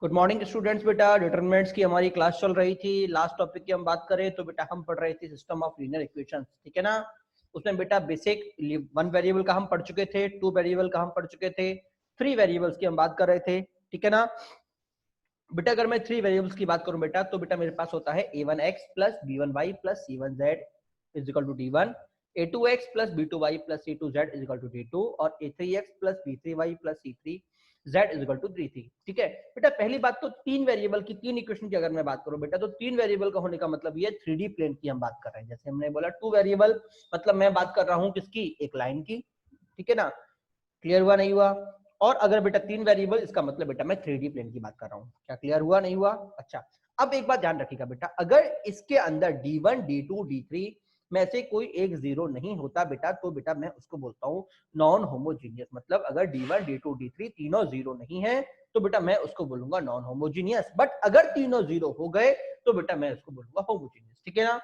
Good morning students. बेटा determinants की हमारी क्लास चल रही थी। लास्ट टॉपिक की हम बात करें तो बेटा हम पढ़ रहे थे सिस्टम ऑफ लीनियर इक्वेशंस, ठीक है ना। उसमें बेटा बेसिक वन वेरिएबल का हम पढ़ चुके थे, टू वेरिएबल का हम पढ़ चुके थे, थ्री वेरिएबल्स की हम बात कर रहे थे, ठीक है ना। बेटा अगर मैं थ्री वेरिएबल्स की बात करूं बेटा तो बेटा मेरे पास होता है a1x plus b1y plus c1z is equal to d1, a2x plus b2y plus c2z is equal to d2 और a3x plus b3y plus c3z is equal to d3। ठीक है बेटा, पहली बात तो तीन वेरिएबल की, तीन इक्वेशन की अगर मैं बात करूं बेटा तो तीन वेरिएबल का होने का मतलब ये 3D प्लेन की हम बात कर रहे हैं। जैसे हमने बोला टू वेरिएबल मतलब मैं बात कर रहा हूं किसकी, एक लाइन की, ठीक है ना। क्लियर हुआ नहीं हुआ? और अगर बेटा तीन वेरिएबल, इसका मतलब बेटा मैं 3D प्लेन की बात कर रहा हूँ। क्या क्लियर हुआ नहीं हुआ? अच्छा, अब एक बात ध्यान रखिएगा बेटा, अगर इसके अंदर d1 d2 d3 में से कोई एक जीरो नहीं होता बेटा तो बेटा मैं उसको बोलता हूँ नॉन होमोजीनियस। मतलब अगर d1 d2 d3 तीनों जीरो नहीं है तो बेटा मैं उसको बोलूंगा नॉन होमोजीनियस। बट अगर तीनों जीरो हो गए तो बेटा मैं उसको बोलूंगा होमोजीनियस, ठीक है ना।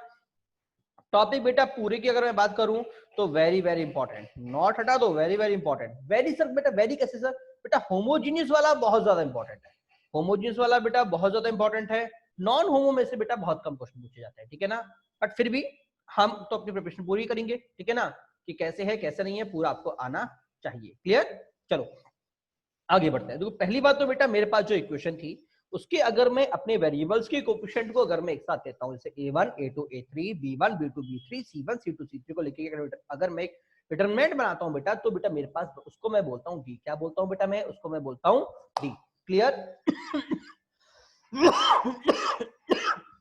टॉपिक बेटा पूरे की अगर मैं बात करूं तो वेरी वेरी इंपॉर्टेंट, नॉट हटा दो, very very important. Very sir बेटा, वेरी कैसे सर? बेटा होमोजीनियस वाला बहुत ज्यादा इंपॉर्टेंट है, होमोजीनियस वाला बेटा बहुत ज्यादा इंपॉर्टेंट है। नॉन होमो में से बेटा बहुत कम क्वेश्चन पूछे जाते हैं, ठीक है ना। बट फिर भी हम तो अपनी प्रिपरेशन पूरी करेंगे, ठीक है ना, कि कैसे है कैसे नहीं है पूरा आपको आना चाहिए। क्लियर? चलो आगे बढ़ते हैं। देखो पहली बात तो बेटा मेरे पास जो इक्वेशन थी उसके अगर मैं अपने वेरिएबल्स के कोएफिशिएंट को अगर मैं एक साथ लेता हूं, जैसे a1 a2 a3 b1 b2 b3 c1 c2 c3 को लेके अगर मैं एक डिटरमिनेंट बनाता हूं बेटा तो बेटा मेरे पास उसको मैं बोलता हूं d। क्या बोलता हूं बेटा मैं उसको? मैं बोलता हूं d। क्लियर?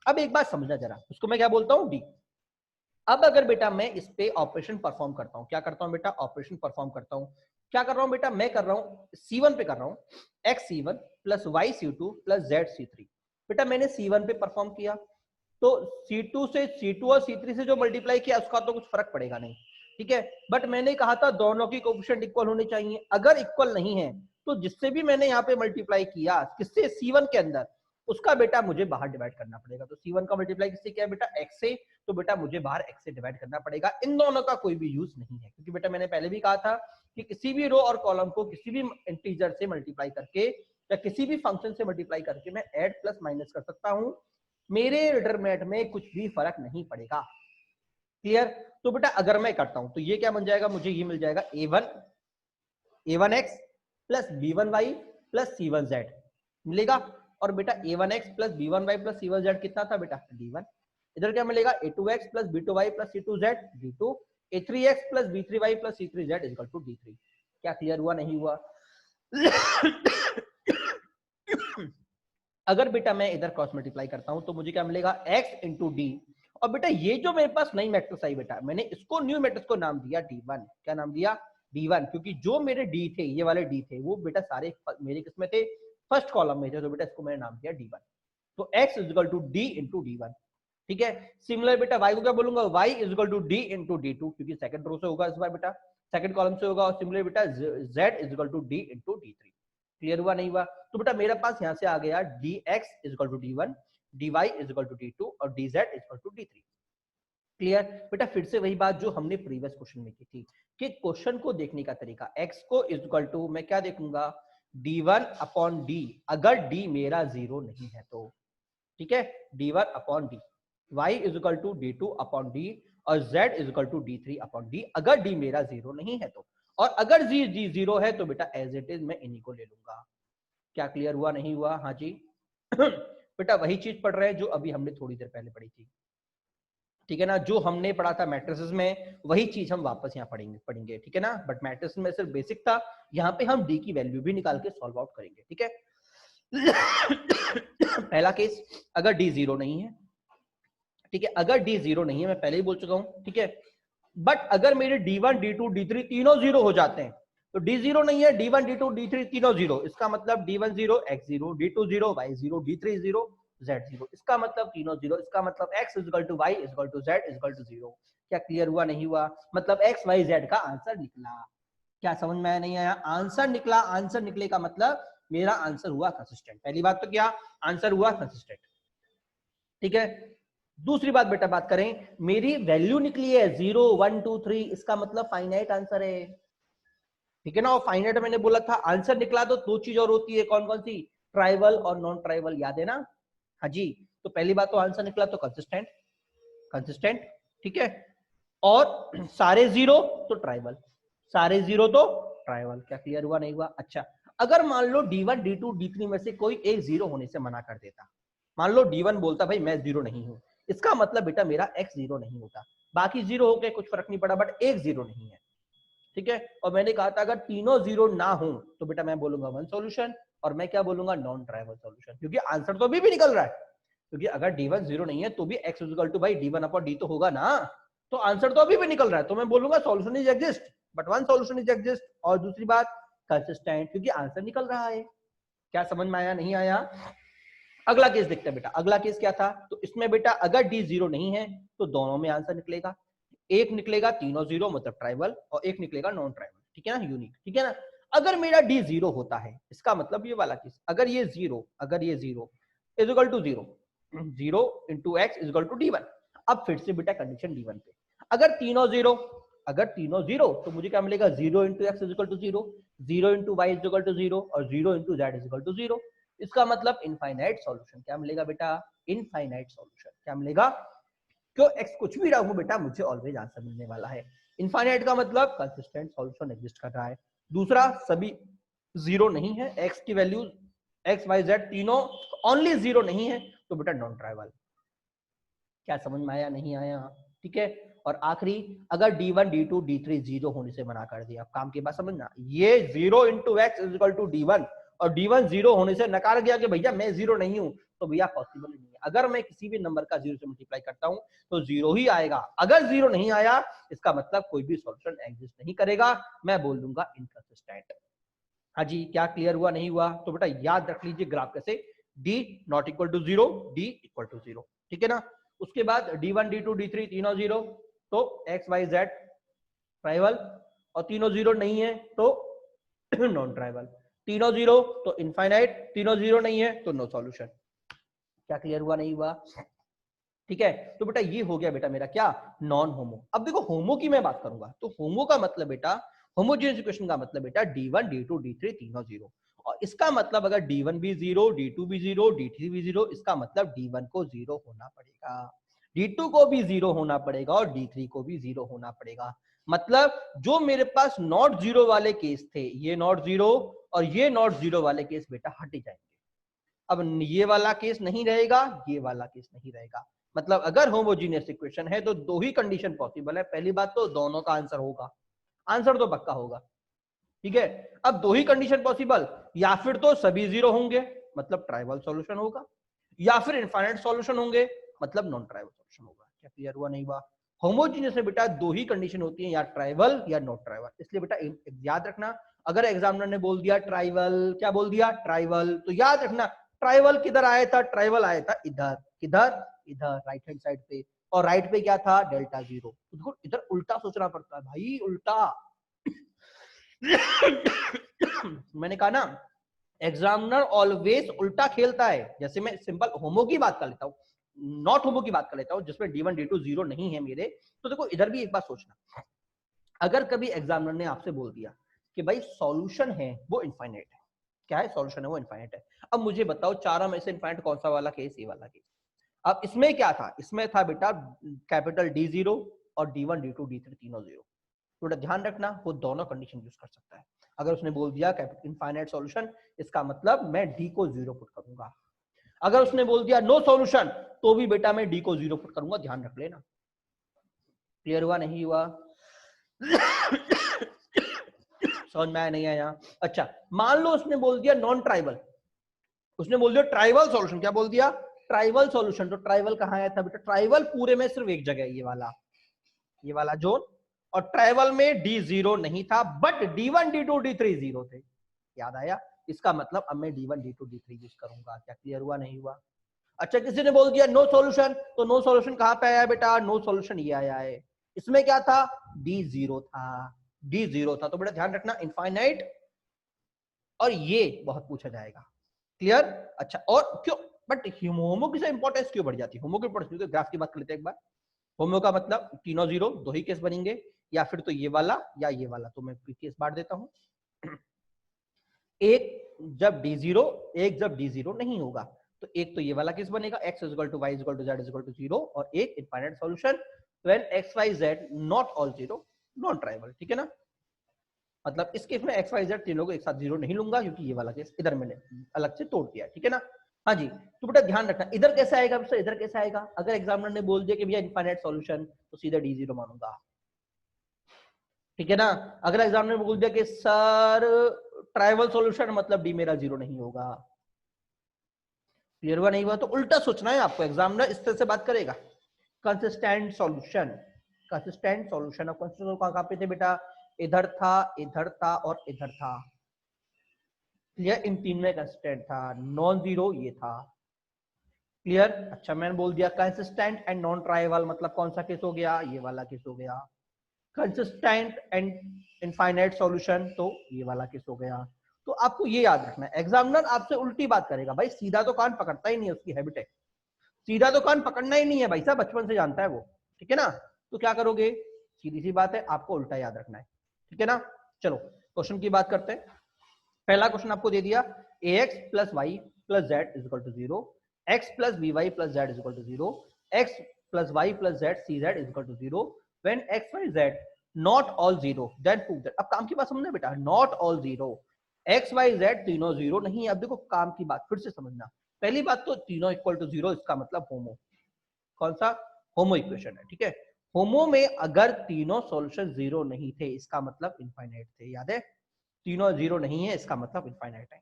अब एक बात समझना जरा, उसको मैं क्या बोलता हूं? d। अब अगर बेटा मैं इस पे ऑपरेशन परफॉर्म करता हूं, क्या करता हूं बेटा? ऑपरेशन परफॉर्म करता हूं। क्या कर रहा हूं बेटा? मैं कर रहा हूं C1 पे कर रहा हूं x C1 plus y C2 plus z C3। बेटा मैंने C1 पे परफॉर्म किया तो C2 से C2 और C3 से जो मल्टीप्लाई किया उसका तो कुछ फर्क पड़ेगा नहीं, ठीक है। बट मैंने कहा था दोनों की कोएफिशिएंट इक्वल होने चाहिए। अगर इक्वल नहीं है तो जिससे भी मैंने यहाँ पे मल्टीप्लाई किया किससे, C1 के अंदर, उसका बेटा मुझे बाहर डिवाइड करना पड़ेगा। तो C1 का मल्टीप्लाई किससे किया बेटा? x से, तो बेटा मुझे बाहर x से डिवाइड करना पड़ेगा। इन दोनों का कोई भी यूज नहीं है, क्योंकि बेटा मैंने पहले भी कहा था कि किसी भी रो और कॉलम को किसी भी इंटीजर से मल्टीप्लाई करके या किसी भी फंक्शन से मल्टीप्लाई करके मैं ऐड प्लस माइनस कर सकता हूं, मेरे डिटरमिनेंट में कुछ भी फर्क नहीं पड़ेगा। क्लियर? तो बेटा अगर मैं करता हूं तो ये क्या बन जाएगा, मुझे ये मिल जाएगा a1x plus b1y plus c1z मिलेगा। और बेटा a1x plus b1y plus c1z कितना था बेटा? d1। इधर क्या मिलेगा? a2x plus b2y plus c2z d2, a3x plus b3y plus c3z equal to d3। क्या क्लियर हुआ नहीं हुआ? अगर बेटा मैं इधर क्रॉस मल्टीप्लाई करता हूं तो मुझे क्या मिलेगा? x into D. और बेटा ये जो मेरे पास नई मैट्रिक्स आई बेटा, मैंने इसको न्यू मैट्रिक्स को नाम दिया d1। क्या नाम दिया? d1, क्योंकि जो मेरे d थे, ये वाले d थे, वो बेटा सारे मेरे किसमें थे? फर्स्ट कॉलम में थे। तो बेटा इसको मैंने नाम दिया d1। तो x is equal to d into d1, ठीक है। सिमिलर बेटा y को क्या बोलूंगा? y is equal to d into d2, क्योंकि सेकंड रो से होगा इस बार बेटा, सेकंड कॉलम से होगा। और सिमिलर बेटा z is equal to d into d3। Clear हुआ नहीं हुआ? तो बेटा मेरे पास यहां से आ गया dx is equal to d1, dy is equal to d2 और dz is equal to d3। Clear? बेटा फिर से वही बात जो हमने प्रीवियस क्वेश्चन में की थी कि क्वेश्चन को देखने का तरीका, x को इज इक्वल टू मैं क्या देखूंगा? d1 अपॉन d, अगर d मेरा जीरो नहीं है तो, ठीक है, d1 upon d, y is equal to d2 upon d और z is equal to d3 upon d, अगर d मेरा जीरो नहीं है तो। और अगर जी जीरो है तो बेटा एज इट इज मैं इन्हीं को ले लूंगा। क्या क्लियर हुआ नहीं हुआ? हाँ जी। बेटा वही चीज पढ़ रहे हैं जो अभी हमने थोड़ी देर पहले पढ़ी थी, ठीक है ना। जो हमने पढ़ा था मैट्रिसेस में वही चीज हम वापस यहाँ पढ़ेंगे, ठीक है ना। बट मैट्रिस में सिर्फ बेसिक था, यहाँ पे हम डी की वैल्यू भी निकाल के सॉल्व आउट करेंगे, ठीक है। पहला केस, अगर डी जीरो नहीं है, ठीक है, अगर डी जीरो नहीं है, मैं पहले ही बोल चुका हूं, ठीक है। बट अगर मेरे d1 d2 d3 तीनों जीरो हो जाते हैं, तो d जीरो नहीं है, d1 d2 d3 तीनों जीरो, इसका मतलब d1 zero, x zero, d2 zero, y zero, d3 zero, z zero, इसका मतलब तीनों जीरो, इसका मतलब x is equal to y is equal to z is equal to zero. क्या क्लियर हुआ नहीं हुआ? मतलब x y z का आंसर निकला। क्या समझ में आया नहीं आया? आंसर निकला, आंसर निकले का मतलब मेरा आंसर हुआ कंसिस्टेंट। पहली बात तो क्या, आंसर हुआ कंसिस्टेंट, ठीक है। दूसरी बात बेटा बात करें, मेरी वैल्यू निकली है 0 1 2 3, इसका मतलब फाइनाइट आंसर है, ठीक है ना। और फाइनाइट मैंने बोला था आंसर निकला तो दो चीज और होती है, कौन कौन सी? ट्राइवल और नॉन ट्राइवल याद है ना? हाँ जी, तो पहली बात तो आंसर निकला तो कंसिस्टेंट, कंसिस्टेंट, ठीक है। और सारे जीरो तो ट्राइवल, सारे जीरो तो ट्राइवल। क्या क्लियर हुआ नहीं हुआ? अच्छा, अगर मान लो D1 D2 D3 में से कोई एक जीरो होने से मना कर देता, मान लो D1 बोलता भाई मैं जीरो नहीं हूं, इसका मतलब बेटा मेरा X जीरो नहीं होता, बाकी जीरो हो गए कुछ फर्क नहीं पड़ा, बट एक जीरो नहीं है, ठीक है। और मैंने कहा था अगर तीनों जीरो ना हो तो बेटा मैं बोलूंगा वन सॉल्यूशन, और मैं क्या बोलूंगा? नॉन ट्राइवल सॉल्यूशन, क्योंकि आंसर तो अभी भी निकल रहा है, क्योंकि अगर D1 जीरो नहीं है तो भी X इक्वल टू भाई D1 अपॉन D तो होगा ना, तो आंसर तो अभी भी निकल रहा है, तो मैं बोलूंगा solution is exist, but one solution is exist. और दूसरी बात कंसिस्टेंट, क्योंकि आंसर निकल रहा है। क्या समझ में आया नहीं आया? अगला केस देखते हैं बेटा, अगला केस क्या था? तो इसमें बेटा अगर D जीरो नहीं है तो दोनों में आंसर निकलेगा, एक निकलेगा तीनों जीरो मतलब ट्राइवल, और एक निकलेगा नॉन ट्राइवल, ठीक है ना, यूनिक, ठीक है ना। अगर मेरा D जीरो होता है, इसका मतलब ये वाला केस, अगर ये zero is equal to zero, zero into x is equal to D1। अब फिर से बेटा कंडीशन D1 पे, अगर तीनों जीरो तो मुझे क्या मिलेगा? Zero into x is equal to zero, zero into Y is equal to zero, और zero into Z is equal to zero. इसका मतलब इनफाइनाइट सॉल्यूशन। क्या मिलेगा बेटा? Infinite solution. क्या मिलेगा? क्यों एक्स कुछ भी रखूं बेटा मुझे ऑलवेज आंसर मिलने वाला है। इनफाइनाइट का मतलब कंसिस्टेंट सॉल्यूशन एग्जिस्ट कर रहा है। दूसरा, सभी जीरो नहीं है, एक्स की वैल्यू एक्स वाई जेड तीनों ओनली जीरो नहीं है, तो बेटा नॉन ट्राइवल। क्या समझ में आया नहीं आया? ठीक है। और आखिरी, अगर D1 D2 D3 जीरो होने से मना कर दिया, काम की बात समझना, ये zero into x is equal to D1 और D1 जीरो होने से नकार गया कि भैया मैं जीरो नहीं हूं, तो भैया पॉसिबल नहीं है। अगर मैं किसी भी नंबर का जीरो से मल्टीप्लाई करता हूं तो जीरो ही आएगा, अगर जीरो नहीं आया इसका मतलब कोई भी सॉल्यूशन एग्जिस्ट नहीं करेगा, मैं बोल दूंगा इनकंसिस्टेंट। हाँ जी, क्या क्लियर हुआ नहीं हुआ? तो बेटा याद रख लीजिए ग्राफ कैसे, D not equal to zero, D equal to zero, ठीक है ना। उसके बाद D1 D2 D3 तीनों जीरो तो एक्स वाई जेड ट्राइवल, और तीनों जीरो नहीं है तो नॉन ट्राइवल, तीनों जीरो तो इनफाइनाइट, तीनों जीरो नहीं है तो नो सॉल्यूशन। क्या क्लियर हुआ नहीं हुआ? ठीक है। तो बेटा ये हो गया बेटा मेरा क्या, नॉन होमो। अब देखो होमो की मैं बात करूंगा, तो होमो का मतलब बेटा, होमोजेनियस इक्वेशन का मतलब बेटा D1 D2 D3 तीनों जीरो, और इसका मतलब अगर D1 भी जीरो, D2 भी जीरो, D3 भी जीरो, इसका मतलब D1 को जीरो होना पड़ेगा, D2 को भी जीरो होना पड़ेगा, और D3 को भी जीरो होना पड़ेगा। मतलब जो मेरे पास नॉट जीरो वाले केस थे, ये नॉट जीरो और ये नॉट जीरो वाले केस बेटा हट जाएंगे। अब ये वाला केस नहीं रहेगा, ये वाला केस नहीं रहेगा। मतलब अगर होमोजीनियस इक्वेशन है तो दो ही कंडीशन पॉसिबल है। पहली बात तो दोनों का आंसर होगा, आंसर तो पक्का होगा, ठीक है। अब दो ही कंडीशन पॉसिबल, या फिर तो सभी जीरो होंगे मतलब ट्राइवल सॉल्यूशन होगा, या फिर इनफाइनाइट सॉल्यूशन होंगे मतलब नॉन ट्राइवल सॉल्यूशन होगा। क्या क्लियर हुआ नहीं हुआ? होमोजीनियस में बेटा दो ही कंडीशन होती है, या ट्राइवल या नॉट ट्राइवल। इसलिए बेटा याद रखना, अगर एग्जामिनर ने बोल दिया ट्राइवल, क्या बोल दिया? ट्राइवल, तो याद रखना ट्राइवल किधर आया था? ट्राइवल आया था इधर, किधर? इधर राइट हैंड साइड पे, और राइट पे क्या था? Delta zero. देखो इधर उल्टा सोचना पड़ता है भाई, उल्टा। मैंने कहा ना एग्जामिनर ऑलवेज उल्टा खेलता है। जैसे मैं सिंपल होमो की बात कर लेता हूँ, नॉट होमो की बात कर लेता हूँ, जिसमें D1 D2 जीरो नहीं है मेरे, तो देखो इधर भी एक बात सोचना, अगर कभी एग्जामिनर ने आपसे बोल दिया कि भाई सॉल्यूशन है वो इनफाइनाइट है, क्या है? सॉल्यूशन है वो इनफाइनाइट है। अब मुझे बताओ चारों में से इनफाइनाइट कौन सा वाला केस? ये वाला केस। अब इसमें क्या था? इसमें था बेटा कैपिटल D जीरो और D1 D2 D3 तीनों जीरो। थोड़ा ध्यान रखना, वो दोनों कंडीशन यूज कर सकता है। अगर उसने बोल दिया इनफाइनाइट सॉल्यूशन, इसका मतलब मैं D को जीरो पुट करूंगा। अगर उसने बोल दिया नो सॉल्यूशन, तो भी बेटा मैं D को जीरो पुट करूंगा, ध्यान रख लेना। क्लियर हुआ नहीं हुआ? समझ में आया नहीं आया? अच्छा, मान लो उसने बोल दिया नॉन ट्राइबल, उसने बोल दिया ट्राइबल सॉल्यूशन। क्या बोल दिया? Tribal solution. तो ट्राइबल कहां आया था बेटा? ट्राइबल पूरे में सिर्फ एक जगह, ये वाला जोन, और ट्राइबल में D जीरो नहीं था, but D1 D2 D3 zero थे। याद आया? इसका मतलब अब मैं D1 D2 D3 यूज करूंगा। क्या क्लियर हुआ नहीं हुआ? अच्छा, किसी ने बोल दिया नो सॉल्यूशन, तो नो सॉल्यूशन कहां पे आया बेटा? नो सॉल्यूशन ये आया है। इसमें क्या था? D जीरो था, D जीरो था। तो बेटा ध्यान रखना इनफाइनाइट, और ये बहुत पूछा जाएगा। क्लियर? अच्छा, और क्यों बट होमो की इंपॉर्टेंस क्यों बढ़ जाती है? होमो की इंपॉर्टेंस, ग्राफ की बात कर लेते हैं एक बार। होमो का मतलब तीनों जीरो, दो ही केस बनेंगे, या फिर तो ये वाला या ये वाला। तो मैं केस बांट देता हूं। एक जब d0, एक जब d0 नहीं होगा। तो एक तो ये वाला केस बनेगा x is equal to y is equal to z is equal to 0, और एक infinite solution when x y z not all 0 non trivial, ठीक है ना। मतलब इस केस में x y z तीनों को एक साथ 0 नहीं लूंगा, क्योंकि ये वाला केस इधर मैंने अलग से तोड़ दिया, ठीक है ना। हाँ जी, तो बेटा ध्यान रखना इधर कैसे आएगा, इधर कैसे आएगा। अगर एग्जामिनर ने बोल दिया कि भैया इनफाइनाइट सॉल्यूशन, तो सीधा d0 मानूंगा, ठीक है ना। अगर एग्जामिनर ने बोल दिया कि सर ट्राइवल सॉल्यूशन, मतलब d मेरा 0 नहीं होगा। क्लियर हुआ नहीं हुआ, तो उल्टा सोचना है आपको, एग्जामिनर इस तरह से बात करेगा। Consistent solution, consistent solution. अब कंसिस्टेंट कहां पे थे बेटा, इधर था, इधर था और इधर था। क्लियर, इन तीन में कंसिस्टेंट था, नॉन जीरो ये था। क्लियर, अच्छा मैंने बोल दिया कंसिस्टेंट एंड नॉन ट्राइवल, मतलब कौन सा केस हो गया, ये वाला केस हो गया। कंसिस्टेंट एंड इनफाइनाइट सॉल्यूशन, तो ये वाला केस हो गया। तो आपको ये याद रखना है, एग्जामिनर आपसे उल्टी बात करेगा भाई, सीधा तो कान पकड़ता ही नहीं है, उसकी हैबिट है सीधा तो कान पकड़ना ही नहीं है भाई साहब, बचपन से जानता है वो, ठीक है ना। तो क्या करोगे, सीधी सी बात है, आपको उल्टा याद रखना है, ठीक है ना। चलो क्वेश्चन की बात करते हैं। पहला क्वेश्चन आपको दे दिया, ax plus y plus z is equal to 0, x plus b y plus z is equal to 0, x plus y plus z c z is equal to 0, when x y z not all 0 then prove that. अब काम की बात समझना बेटा, not all 0, x y z तीनों 0 नहीं है। अब देखो काम की बात फिर से समझना, पहली बात तो तीनों इक्वल टू 0, इसका मतलब होमो, कौन सा, होमो इक्वेशन है, ठीक है। होमो में अगर तीनों सॉल्यूशन 0 नहीं थे, इसका मतलब इनफाइनाइट थे, याद है। तीनों 0 नहीं है, इसका मतलब इनफाइनाइट है।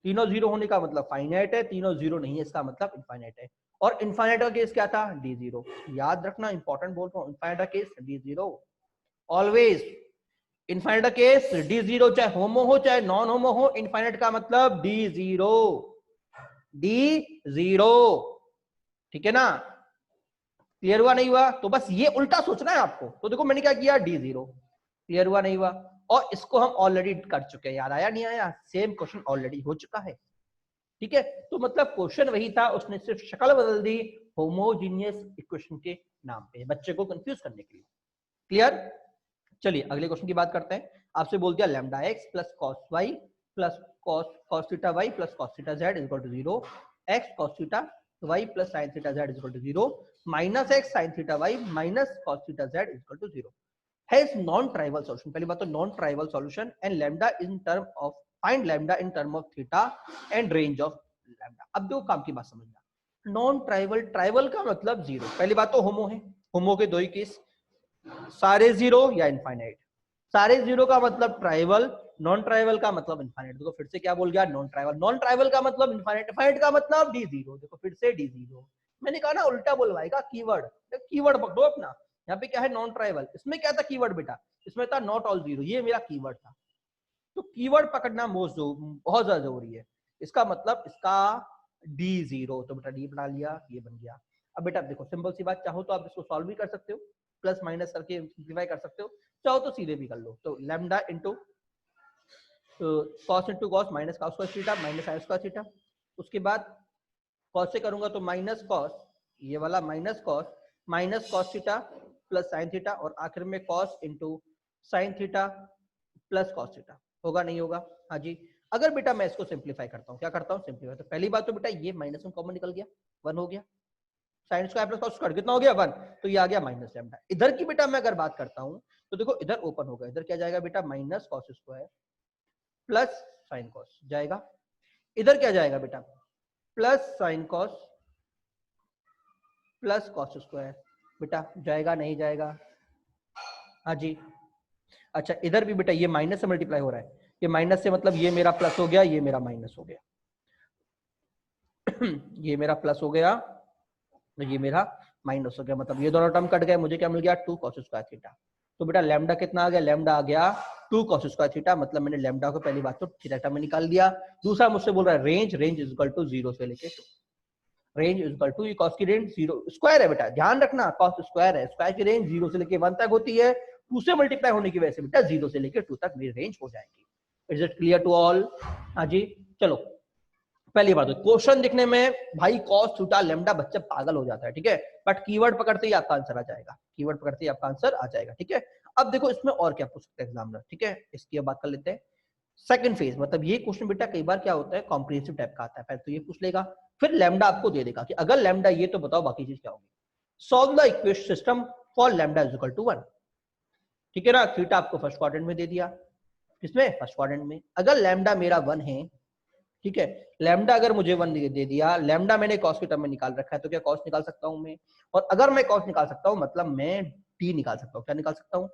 तीनों 0 होने का मतलब फाइनाइट है, तीनों 0 नहीं है, इसका मतलब इनफाइनाइट है। और इनफाइनाइट का केस क्या था, d0। याद रखना, इंपॉर्टेंट बोल रहा हूं, इनफाइनाइट का केस d0 ऑलवेज। इनफाइनाइट का केस d0, चाहे होमो हो चाहे नॉन होमो हो, इनफाइनाइट का मतलब d0, d0, ठीक है ना। क्लियर हुआ नहीं हुआ, तो बस ये उल्टा सोचना है आपको। तो देखो मैंने क्या किया, d0। क्लियर हुआ नहीं हुआ, और इसको हम ऑलरेडी कर चुके हैं, याद आया नहीं आया, सेम क्वेश्चन ऑलरेडी हो चुका है, ठीक है। तो मतलब क्वेश्चन वही था, उसने सिर्फ शक्ल बदल दी होमोजीनियस इक्वेशन के नाम पे, बच्चे को कंफ्यूज करने के लिए। क्लियर, चलिए अगले क्वेश्चन की बात करते हैं। आपसे बोल दिया lambda x plus cos y plus cos theta y plus cos theta z is equal to 0, x cos theta y plus sine theta z is equal to 0, minus x sine theta y minus cos theta z is equal to 0 has non-trivial solution। पहली बात तो non-trivial solution and lambda in term of find lambda in term of theta and range of lambda। अब दो काम की बात समझना, non-trivial tribal का मतलब 0। पहली बात तो होमो है, होमो के दो ही केस, सारे 0 या इनफाइनाइट। सारे 0 का मतलब ट्राइवल, नॉन ट्राइवल का मतलब इनफाइनाइट। देखो फिर से क्या बोल गया, नॉन ट्राइवल, नॉन ट्राइवल का मतलब इनफाइनाइट, इनफाइनाइट का मतलब d0। देखो फिर से d0, मैंने कहा ना उल्टा बोलवाएगा, कीवर्ड, कीवर्ड पकड़ो अपना। यहाँ पे क्या है, नॉन ट्राइवल, इसमें क्या था कीवर्ड बेटा, इसमें था नॉट ऑल 0, ये मेरा कीवर्ड था। तो कीवर्ड पकड़ना बहुत ज्यादा जरूरी है। इसका मतलब इसका d0, तो बेटा d बना लिया, ये बन गया। अब बेटा देखो सिंपल सी बात, चाहो तो आप इसको सॉल्व भी कर सकते हो, प्लस माइनस करके सिंप्लीफाई कर सकते हो, चाहो तो सीधे भी कर लो। तो lambda into cos into cos minus cos square theta minus sine square theta. उसके बाद कॉस से करूंगा तो माइनस कॉस, ये वाला minus cos theta plus sine theta, और आखिर में cos into sine theta plus cos theta. होगा नहीं होगा, हाँ जी। अगर बेटा मैं इसको सिंप्लीफाई करता हूँ, क्या करता हूँ सिंप्लीफाई, तो पहली बात तो बेटा ये माइनस में कॉमन निकल गया, 1 हो गया, sine square plus cos square कितना हो गया 1, तो ये आ गया माइनस लैम्डा। इधर की बेटा मैं अगर बात करता हूँ, तो देखो इधर ओपन होगा, इधर क्या जाएगा बेटा, minus cos square plus sine cos जाएगा, इधर क्या जाएगा बेटा, plus sine cos plus cos square, बेटा जाएगा नहीं जाएगा, हाँ जी। अच्छा इधर भी बेटा ये माइनस से मल्टीप्लाई हो रहा है, ये माइनस से मतलब ये मेरा प्लस हो गया, ये मेरा माइनस हो गया ये मेरा प्लस हो गया, ये मेरा माइनस हो गया, मतलब ये दोनों टर्म कट गए, मुझे क्या मिल गया, 2 cos स्क्वायर थीटा। तो बेटा लैम्डा कितना आ गया, लैम्डा आ गया 2 cos स्क्वायर थीटा, मतलब मैंने लैम्डा को पहली बात तो थीटा में निकाल दिया। दूसरा मुझसे बोल रहा है range, range is equal to 0 से लेके 2, रेंज इज इक्वल टू, ये cos की रेंज 0 स्क्वायर है बेटा, ध्यान रखना cos स्क्वायर है, स्क्वायर की रेंज 0 से लेके 1 तक होती है, 2 से मल्टीप्लाई होने की वजह से बेटा 0 से लेके 2 तक मेरी रेंज हो जाएगी। Is it clear to all, हाँ जी। चलो पहली बात तो क्वेश्चन दिखने में भाई cos थीटा लैम्डा बच्चा पागल हो जाता है, ठीक है, बट कीवर्ड पकड़ते ही आपका आंसर आ जाएगा, कीवर्ड पकड़ते ही आपका आंसर आ जाएगा, ठीक है। अब देखो इसमें और क्या पूछ सकते हैं एग्जामिनर, ठीक है, इसकी बात कर लेते हैं। सेकंड फेज मतलब ये क्वेश्चन बेटा कई बार क्या होता है कॉम्प्रिहेंसिव टाइप का आता है, पहले तो ये पूछ लेगा, फिर लैम्डा आपको दे देगा कि अगर लैम्डा ये तो बताओ बाकी चीज क्या होगी। Solve the equation system for lambda is equal to 1। ठीक है ना, थीटा आपको फर्स्ट क्वाड्रेंट में दे दिया, किसमें, फर्स्ट क्वाड्रेंट में। अगर लैम्डा मेरा 1 है, ठीक है, लैम्डा अगर मुझे 1 दे दिया, लैम्डा मैंने कॉस के टर्म में निकाल रखा है, तो क्या कॉस निकाल सकता हूं मैं, और अगर मैं कॉस निकाल सकता हूं मतलब मैं डी निकाल सकता हूं। क्या निकाल सकता हूं,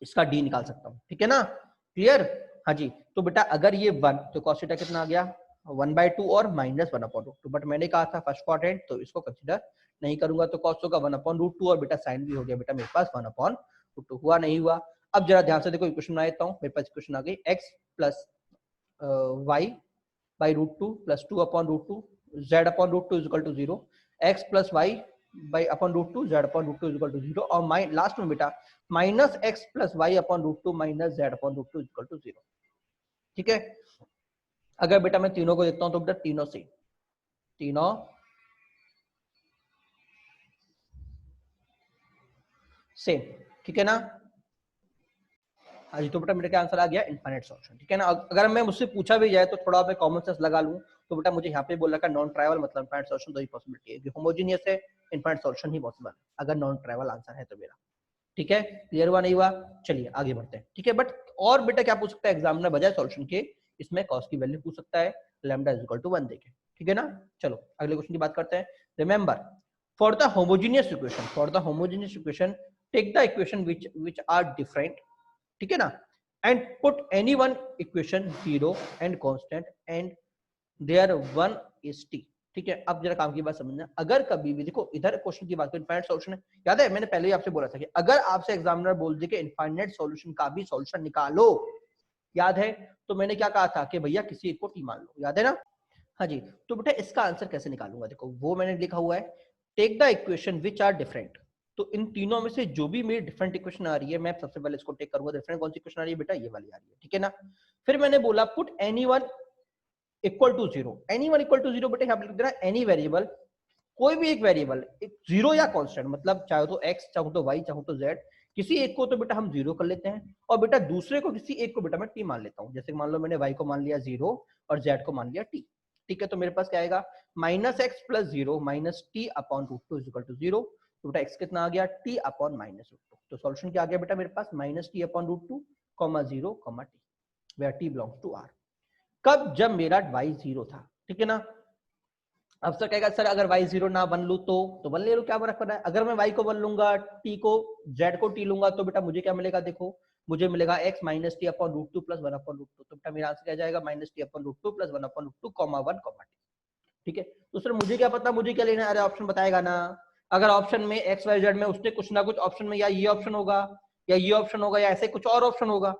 इसका डी निकाल सकता हूं। ठीक है ना, क्लियर। हाँ जी, तो बेटा अगर ये 1 तो कॉस थीटा कितना आ गया 1/2 और -1/√2, बट मैंने कहा था फर्स्ट क्वाड्रेंट तो इसको कंसीडर नहीं करूंगा, तो कॉस होगा 1/√2 और बेटा साइन भी हो गया बेटा मेरे पास 1/√2। हुआ नहीं हुआ। अब जरा ध्यान से देखो इक्वेशन बनाता हूं, मेरे पास इक्वेशन आ गई x plus y by √2 plus 2/√2 z/√2 is equal to 0, x plus y by √2 z/√2 is equal to 0, और लास्ट में बेटा minus x plus y/√2 minus z/√2 is equal to 0। ठीक है, अगर बेटा मैं तीनों को देखता हूं तो बेटा तीनों सेम। ठीक है ना, हाँ जी, तो बेटा मेरा क्या आंसर आ गया इनफाइनाइट सॉल्यूशन। ठीक है ना, अगर मैं मुझसे पूछा भी जाए तो थोड़ा मैं कॉमन सेंस लगा लूं तो बेटा मुझे यहाँ पे बोला का नॉन ट्राइवल मतलब इनफाइनाइट सॉल्यूशन, दो ही पॉसिबिलिटी है कि होमोजेनियस है, इनफाइनाइट सॉल्यूशन ही पॉसिबल है अगर नॉन ट्राइवल आंसर है तो मेरा। ठीक है, क्लियर हुआ नहीं हुआ, चलिए आगे बढ़ते हैं। ठीक है, बट और बेटा क्या पूछ सकता है एग्जामिनर बजाय सॉल्यूशन के, इसमें कॉस की वैल्यू पूछ सकता है लैम्डा इज इक्वल टू 1 देके। ठीक है ना, चलो अगले क्वेश्चन की बात करते हैं। Remember for the homogeneous equation take the equation which are different, ठीक है ना, and put any one equation 0 and constant and there 1 is t। ठीक है, अब जरा काम की बात समझना, अगर कभी भी देखो इधर क्वेश्चन की बात करें इनफाइनाइट सॉल्यूशन है, याद है मैंने पहले ही आपसे बोला था कि अगर आपसे एग्जामिनर बोल दे कि इनफाइनाइट सॉल्यूशन का भी सॉल्यूशन निकालो, याद है, तो मैंने क्या कहा था कि भैया किसी एक को टी मान लो, याद है ना। हाँ जी, तो बेटा इसका आंसर कैसे निकालूंगा, देखो वो मैंने लिखा हुआ है take the equation which are different, तो इन तीनों में से जो भी मेरी डिफरेंट इक्वेशन आ रही है मैं सबसे पहले इसको टेक करूंगा। डिफरेंट कौन सी इक्वेशन आ रही है बेटा, ये वाली आ रही है। ठीक है ना, फिर मैंने बोला put any one equal to 0, any one equal to 0 बेटा यहाँ पे लिख देना एनी वेरिएबल, कोई भी एक वेरिएबल, एक जीरो या कांस्टेंट, मतलब चाहे तो x चाहे तो y चाहे तो z, किसी एक को तो बेटा हम 0 कर लेते हैं और बेटा दूसरे को किसी एक को बेटा मैं t मान लेता हूं। जैसे मान लो मैंने y को मान लिया 0 और z को मान लिया t। ठीक है, तो मेरे पास क्या आएगा -x + 0 - t/√2 is equal to 0, तो बेटा x कितना आ गया t/√2, तो सॉल्यूशन क्या आ गया बेटा मेरे पास -t/√2, 0, t, where t belongs to r। कब, जब मेरा y 0 था। ठीक है ना, अब सर कहेगा सर अगर y 0 ना बन लू तो बन ले लो, क्या फर्क पड़ा है, अगर मैं y को बन लूंगा t को z को t लूंगा तो बेटा मुझे क्या मिलेगा, देखो मुझे मिलेगा x - t/√2 + 1/√2, तो बेटा मेरा आंसर क्या जाएगा -t/√2 + 1/√2, 1, t। ठीक है, तो सर मुझे क्या पता मुझे क्या लेना है, अरे ऑप्शन बताएगा ना, अगर ऑप्शन में x y z में उसने कुछ ना कुछ ऑप्शन में या ये ऑप्शन होगा या ये ऑप्शन होगा या ऐसे कुछ और ऑप्शन होगा।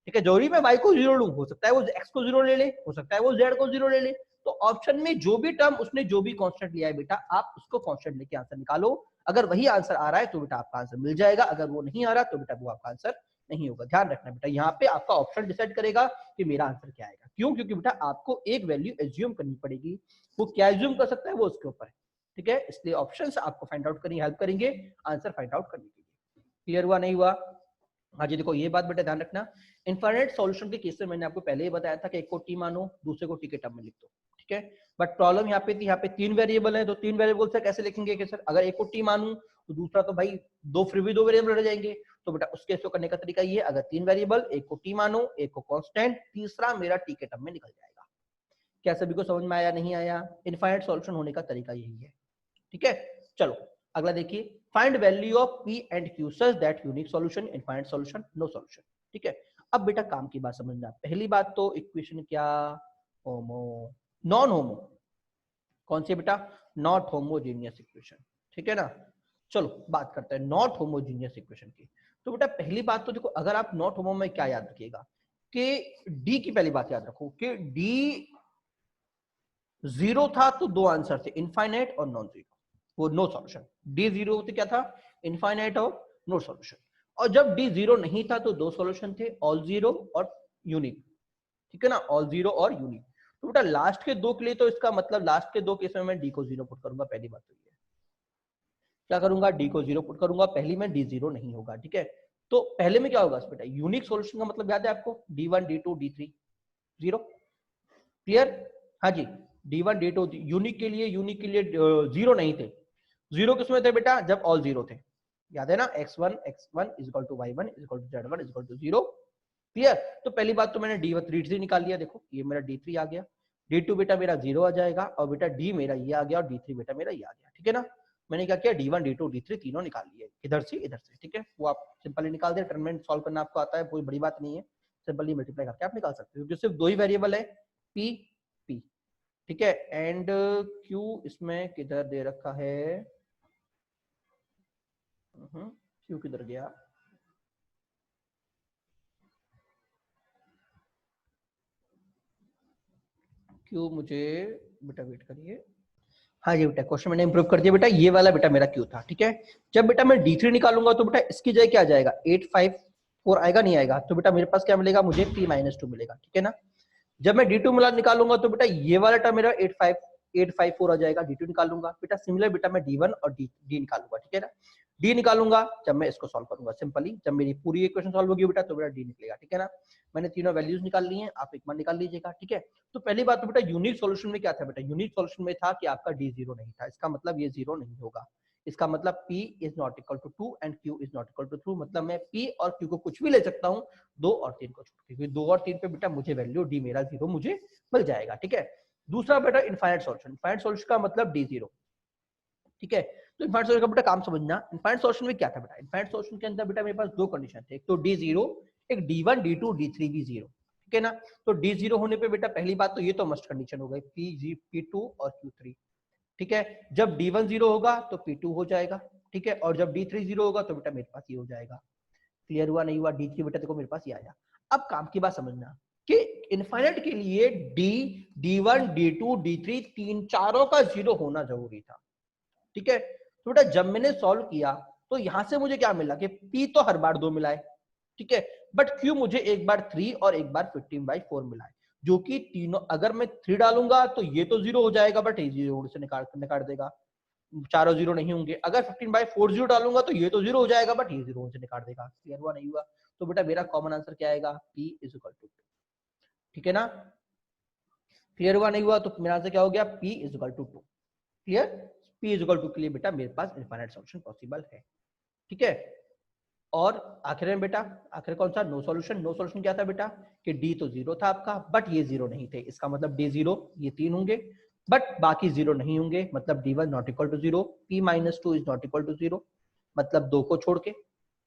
ठीक है, जरूरी मैं y को 0 लूं, हो सकता है वो x को 0 ले ले, हो सकता है वो z को 0 ले ले, तो ऑप्शन में जो भी टर्म उसने जो भी कांस्टेंट लिया है बेटा आप उसको कांस्टेंट लेके आंसर निकालो, अगर वही आंसर आ रहा है तो बेटा आपका आंसर मिल जाएगा, अगर वो नहीं आ रहा तो बेटा वो आपका आंसर नहीं होगा। ध्यान रखना बेटा, यहाँ पे आपका ऑप्शन डिसाइड करेगा कि मेरा आंसर क्या आएगा, क्यों, क्योंकि बेटा आपको एक वैल्यू एज्यूम करनी पड़ेगी, वो क्या एज्यूम कर सकता है वो उसके ऊपर है। ठीक है, इसलिए ऑप्शंस आपको फाइंड आउट करनी हेल्प करेंगे आंसर फाइंड आउट करने के लिए। क्लियर हुआ नहीं हुआ, हाँ जी, देखो ये बात बेटा ध्यान रखना, इनफाइनाइट सॉल्यूशन के केस में मैंने आपको पहले ही बताया था कि एक को टी मानो दूसरे को टी के टर्म में लिख दो। ठीक है, बट प्रॉब्लम यहाँ पे थी, यहाँ पे 3 वेरिएबल है, तो 3 वेरिएबल से कैसे लिखेंगे कि सर अगर एक को टी मानूं तो दूसरा तो भाई फिर भी 2 वेरिएबल रह जाएंगे, तो बेटा उसके इसको करने का तरीका ये, अगर 3 वेरिएबल, एक को टी मानो एक को कांस्टेंट, तीसरा मेरा टी के टर्म में निकल जाएगा। क्या सभी को समझ में आया नहीं आया, इनफाइनाइट सॉल्यूशन होने का तरीका यही है। ठीक है, चलो अगला देखिए, find value of p and q such that unique solution, infinite solution, no solution. ठीक है, अब बेटा काम की बात समझना, पहली बात तो इक्वेशन क्या, होमो नॉन होमो, कौन सी बेटा, नॉट होमोजेनियस इक्वेशन। ठीक है ना, चलो बात करते हैं नॉट होमोजेनियस इक्वेशन की। तो बेटा पहली बात तो देखो, अगर आप नॉट होमो में क्या याद रखिएगा कि डी की पहली बात याद रखो कि डी 0 था तो 2 आंसर थे, इनफाइनाइट और नॉन जीरो, वो नो सॉल्यूशन। डी 0 तो क्या था, इनफाइनाइट और नो सॉल्यूशन, और जब डी 0 नहीं था तो 2 सॉल्यूशन थे, ऑल जीरो और यूनिक। ठीक है ना, ऑल जीरो और यूनिक, तो बेटा लास्ट के 2 के लिए तो इसका मतलब लास्ट के 2 केस में मैं डी को 0 पुट करूंगा, पहली बात तो ये क्या करूंगा, डी को 0 पुट करूंगा, पहली में डी 0 नहीं होगा। ठीक है, तो पहले में क्या होगा बेटा, यूनिक सॉल्यूशन का मतलब याद है आपको, D1 D2 D3 0, क्लियर। हाँ जी, D1 D2 यूनिक के लिए जीरो नहीं थे। जीरो किसमें थे बेटा, जब ऑल जीरो थे, याद है ना, x1 is equal to y1 is equal to z1 is equal to 0, clear. तो पहली बात तो मैंने D3 निकाल लिया, देखो ये मेरा D3 आ गया, D2 बेटा मेरा 0 आ जाएगा, और बेटा D मेरा ये आ गया, और D3 बेटा मेरा ये आ गया, ठीक है ना। मैंने क्या किया, D1 D2 D3 तीनों निकाल लिए, इधर से इधर से, ठीक है। वो आप सिंपली निकाल दे, डिटरमिनेंट सॉल्व करना आपको आता है, कोई बड़ी बात नहीं है, सिंपली मल्टीप्लाई करके आप निकाल सकते हो, क्योंकि सिर्फ दो ही वेरिएबल है, P P, ठीक है। एंड Q इसमें किधर दे रखा है, Q किधर गया, Q मुझे बेटा वेट करिए, हाँ जी बेटा क्वेश्चन मैंने इंप्रूव कर दिया बेटा, ये वाला बेटा मेरा Q था, ठीक है। जब बेटा मैं D3 निकालूंगा तो बेटा इसकी जगह क्या आ जाएगा, 854 आएगा, नहीं आएगा, तो बेटा मेरे पास क्या मिलेगा, मुझे P-2 मिलेगा, ठीक है ना। जब मैं D2 मिला निकालूंगा तो बेटा ये वाला टर्म मेरा 854 आ जाएगा, D2 निकालूंगा बेटा, सिमिलर बेटा मैं D1 और D निकालूंगा, ठीक है ना। D निकालूंगा जब मैं इसको सॉल्व करूंगा, सिंपली जब मेरी पूरी इक्वेशन सॉल्व होगी बेटा तो बेटा D निकलेगा, ठीक है ना। मैंने तीनों वैल्यूज निकाल ली हैं, आप एक बार निकाल लीजिएगा, ठीक है। तो पहली बात तो बेटा यूनिक सॉल्यूशन में क्या था बेटा, यूनिक सॉल्यूशन में था कि आपका D 0 नहीं था, इसका मतलब ये 0 नहीं होगा, इसका मतलब P is not equal to 2 and Q is not equal to 2, मतलब मैं P और Q को कुछ भी ले सकता हूँ, 2 और 3 को छोड़ के, क्योंकि 2 और 3 पे बेटा मुझे वैल्यू D मेरा 0 मुझे मिल जाएगा, ठीक है। दूसरा बेटा इनफाइनाइट सॉल्यूशन, इनफाइनाइट सॉल्यूशन का मतलब D0, ठीक है। तो इनफाइनाइट सॉल्यूशन का बेटा काम समझना, इनफाइनाइट सॉल्यूशन में क्या था बेटा, इनफाइनाइट सॉल्यूशन के अंदर बेटा मेरे पास दो कंडीशन थे, एक तो D0, एक D1 D2 D3 भी 0, ठीक है ना। तो D0 होने पे बेटा पहली बात तो ये तो मस्ट कंडीशन हो गई, P2 और Q3, ठीक है। जब D1 0 होगा तो P2 हो जाएगा, ठीक है, और जब D3 0 होगा तो बेटा मेरे पास ये हो जाएगा, क्लियर हुआ नहीं हुआ, D3 बेटा देखो मेरे पास ये आया। अब काम की बात समझना कि इनफाइनाइट के लिए D1 D2 D3 तीन चारों का 0 होना जरूरी था, ठीक है। तो बेटा जब मैंने सॉल्व किया तो यहां से मुझे क्या मिला कि P तो हर बार 2 मिला है, ठीक है, बट Q मुझे एक बार 3 और एक बार 15/4 मिला है, जो कि तीनों अगर मैं 3 डालूंगा तो ये तो 0 हो जाएगा, बट ये 0 से निकाल देगा, चारों 0 नहीं होंगे। अगर 15/4 0 डालूंगा तो ये तो 0 हो जाएगा, बट ये 0 से निकाल देगा, क्लियर हुआ नहीं हुआ। तो बेटा मेरा कॉमन आंसर क्या आएगा, P is equal to 2, ठीक है ना। क्लियर हुआ नहीं हुआ, तो मेरा आंसर क्या हो गया, P is equal to 2, clear. P is equal to के लिए बेटा मेरे पास इनफाइनाइट सॉल्यूशन पॉसिबल है, ठीक है। और आखिर में बेटा, आखिर कौन सा, नो सॉल्यूशन। नो सॉल्यूशन क्या था बेटा कि D तो 0 था आपका, बट ये 0 नहीं थे, इसका मतलब D0 ये 3 होंगे, बट बाकी 0 नहीं होंगे, मतलब D1 not equal to 0, P-2 is not equal to 0, मतलब 2 को छोड़ के,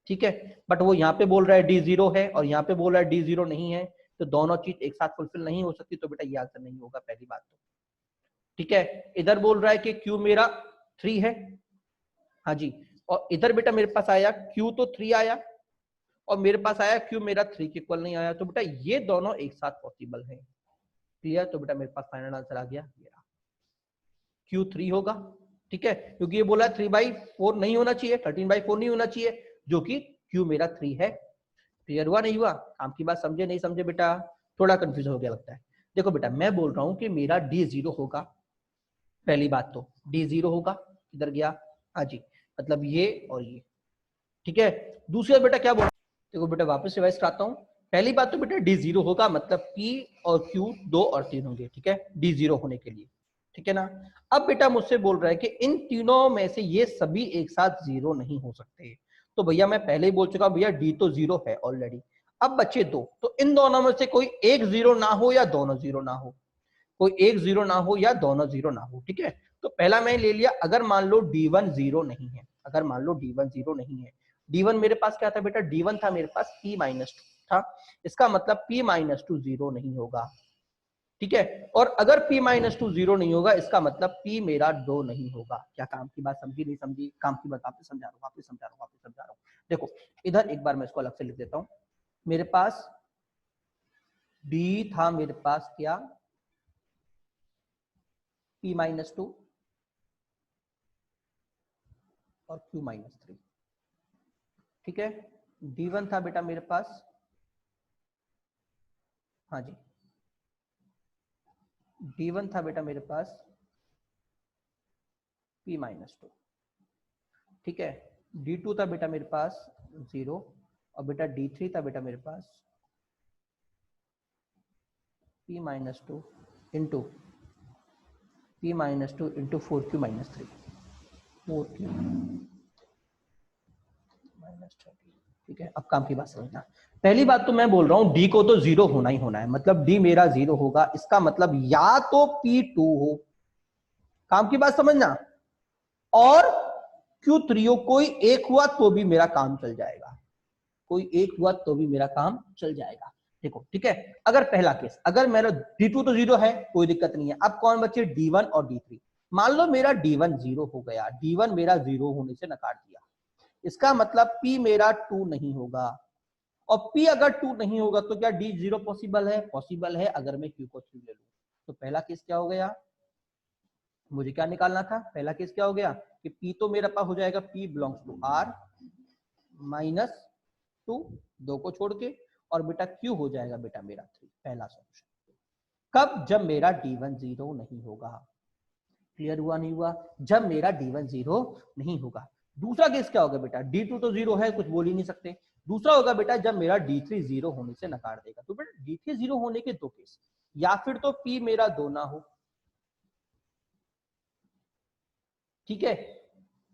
ठीक है। बट वो यहाँ पे बोल रहा है D0 है और यहाँ पे बोल रहा है D0 नहीं है, तो दोनों चीज एक साथ फुलफिल नहीं हो सकती, तो बेटा ये आंसर नहीं होगा, पहली बात तो, ठीक है। इधर बोल रहा है कि Q मेरा 3 है, हाँ जी, और इधर बेटा मेरे पास आया Q तो 3 आया, और मेरे पास आया Q मेरा 3 के इक्वल नहीं आया, तो बेटा ये दोनों एक साथ पॉसिबल है, क्लियर। तो बेटा मेरे पास फाइनल आंसर आ गया Q3 होगा, ठीक है, क्योंकि ये बोला 3/4 नहीं होना चाहिए, 13/4 नहीं होना चाहिए, जो कि Q मेरा 3 है, क्लियर हुआ नहीं हुआ। काम की बात समझे नहीं समझे बेटा, थोड़ा कंफ्यूज हो गया लगता है। देखो बेटा मैं बोल रहा हूँ कि मेरा D0 होगा, पहली बात तो D0 होगा, किधर गया, हाँ जी, मतलब ये और ये, ठीक है। दूसरा बेटा क्या बोल, देखो बेटा वापस रिवाइज कराता हूँ। पहली बात तो बेटा D0 होगा, मतलब P और Q 2 और 3 होंगे, ठीक है, D0 होने के लिए, ठीक है ना। अब बेटा मुझसे बोल रहा है कि इन तीनों में से ये सभी एक साथ 0 नहीं हो सकते, तो भैया मैं पहले ही बोल चुका भैया D तो 0 है ऑलरेडी। अब बचे दो, तो इन दोनों में से कोई एक 0 ना हो या दोनों 0 ना हो, कोई एक 0 ना हो या दोनों 0 ना हो, ठीक है। तो पहला मैं ले लिया, अगर मान लो D1 0 नहीं है, अगर मान लो D1 0 नहीं है, D1 मेरे पास क्या था बेटा, D1 था मेरे पास P-2 था, इसका मतलब P-2 0 नहीं होगा, ठीक है। और अगर P-2 0 नहीं होगा, इसका मतलब P मेरा 2 नहीं होगा। क्या काम की बात समझी नहीं समझी, काम की बात वापस समझा रहा हूँ। देखो इधर एक बार मैं इसको अलग से लिख देता हूँ, मेरे पास D था मेरे पास क्या, P-2 और Q-3, ठीक है। D1 था बेटा मेरे पास, हाँ जी, D1 था बेटा मेरे पास P-2, ठीक है। D2 था बेटा मेरे पास 0, और बेटा D3 था बेटा मेरे पास P minus two into P minus two into 4Q minus 3, 4Q minus 30। ठीक है, अब काम की बात समझना। पहली बात तो मैं बोल रहा हूं D को तो 0 होना ही होना है, मतलब D मेरा 0 होगा, इसका मतलब या तो P2 हो, काम की बात समझना, और Q3 कोई एक हुआ तो भी मेरा काम चल जाएगा, कोई एक हुआ तो भी मेरा काम चल जाएगा। देखो ठीक है, अगर पहला केस, अगर मेरा D2 तो 0 है, कोई दिक्कत नहीं है। अब कौन बचे? D1 और D3। मान लो मेरा D1 0 हो गया, D1 मेरा 0 होने से नकार दिया, इसका मतलब P मेरा 2 नहीं होगा, और P अगर 2 नहीं होगा तो क्या D 0 पॉसिबल है? पॉसिबल है, अगर मैं Q को 3 ले लूं। तो पहला केस क्या हो गया, मुझे क्या निकालना था? पहला केस क्या हो गया कि P तो मेरा पास हो जाएगा P belongs to R minus 2, 2 को छोड़ के, और बेटा Q हो जाएगा बेटा मेरा 3, पहला सॉल्यूशन। कब? जब मेरा D1 0 नहीं होगा। क्लियर हुआ नहीं हुआ? जब मेरा D1 0 नहीं होगा। दूसरा केस क्या होगा बेटा? D2 तो 0 है, कुछ बोल ही नहीं सकते। दूसरा होगा बेटा जब मेरा D3 0 होने से नकार देगा। तो बेटा D3 0 होने के दो केस, या फिर तो P मेरा 2 ना हो, ठीक है,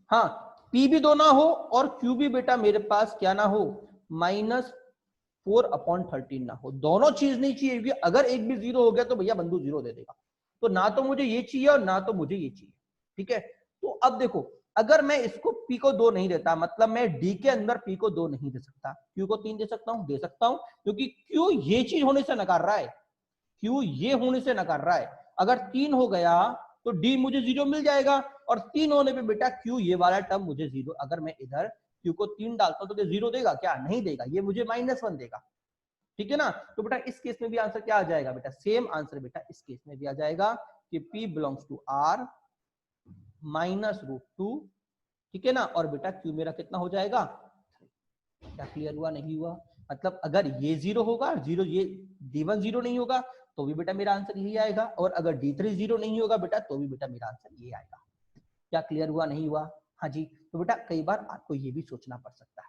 हाँ, P भी 2 ना हो और Q भी बेटा मेरे पास क्या ना हो, -4/13 ना हो। दोनों चीज नहीं चाहिए, क्योंकि अगर एक भी 0 हो गया तो भैया बंधु 0 दे देगा। तो ना तो मुझे ये चाहिए और ना तो मुझे ये चाहिए, ठीक है। तो अब देखो, अगर मैं इसको P को 2 नहीं देता, मतलब मैं D के अंदर P को 2 नहीं दे सकता, Q को 3 दे सकता हूं, दे सकता हूं, क्योंकि Q ये चीज होने से नकार रहा है, Q ये होने से नकार रहा है। अगर 3 हो गया तो D मुझे 0 मिल जाएगा, और 3 होने पे बेटा Q ये वाला टर्म मुझे 0, अगर मैं इधर Q को 3 डालता हूं तो 0 देगा क्या? नहीं देगा, ये मुझे -1 देगा, ठीक है ना। तो बेटा इस केस में भी आंसर क्या आ जाएगा बेटा? सेम आंसर बेटा इस केस में भी आ जाएगा कि P बिलोंग्स टू R -√2, ठीक है ना, और बेटा Q मेरा कितना हो जाएगा? क्या क्लियर हुआ नहीं हुआ? मतलब अगर ये 0 होगा, 0 ये D1 0 नहीं होगा तो भी बेटा मेरा आंसर यही आएगा, और अगर D3 0 नहीं होगा बेटा तो भी बेटा मेरा आंसर ये आएगा। क्या क्लियर हुआ नहीं हुआ? हाँ जी। तो बेटा कई बार आपको ये भी सोचना पड़ सकता है